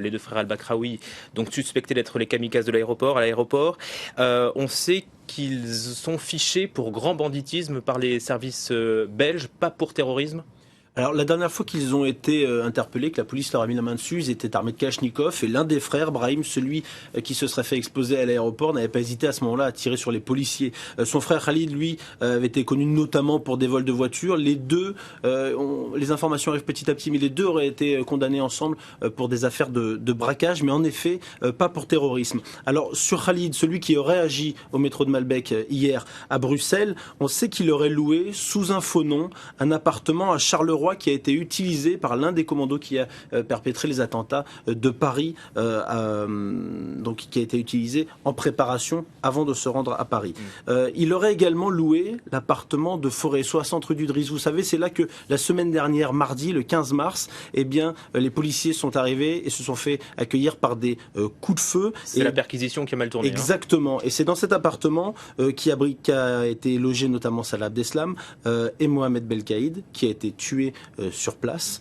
les deux frères al-Bakraoui, donc suspectés d'être les kamikazes de l'aéroport. À l'aéroport, on sait qu'ils sont fichés pour grand banditisme par les services belges, pas pour terrorisme. Alors la dernière fois qu'ils ont été interpellés, que la police leur a mis la main dessus, ils étaient armés de Kalachnikov et l'un des frères, Brahim, celui qui se serait fait exploser à l'aéroport, n'avait pas hésité à ce moment-là à tirer sur les policiers. Son frère Khalid, lui, avait été connu notamment pour des vols de voitures. Les deux, les informations arrivent petit à petit, mais les deux auraient été condamnés ensemble pour des affaires de braquage, mais en effet pas pour terrorisme. Alors sur Khalid, celui qui aurait agi au métro de Malbec hier à Bruxelles, on sait qu'il aurait loué sous un faux nom un appartement à Charleroi qui a été utilisé par l'un des commandos qui a perpétré les attentats de Paris, donc qui a été utilisé en préparation avant de se rendre à Paris. Il aurait également loué l'appartement de Forêt 60 rue du Driss. Vous savez, c'est là que la semaine dernière, mardi, le 15 mars, eh bien, les policiers sont arrivés et se sont fait accueillir par des coups de feu. C'est la perquisition qui a mal tourné. Exactement. Et c'est dans cet appartement qui a été logé notamment Salah Abdeslam et Mohamed Belkaïd, qui a été tué sur place.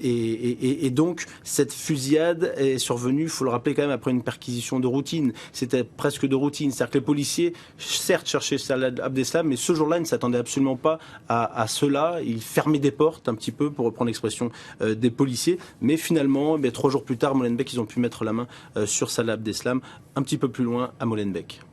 Et donc, cette fusillade est survenue, il faut le rappeler quand même, après une perquisition de routine. C'était presque de routine. C'est-à-dire que les policiers, certes, cherchaient Salah Abdeslam, mais ce jour-là, ils ne s'attendaient absolument pas à cela. Ils fermaient des portes, un petit peu, pour reprendre l'expression des policiers. Mais finalement, 3 jours plus tard, Molenbeek, ils ont pu mettre la main sur Salah Abdeslam, un petit peu plus loin, à Molenbeek.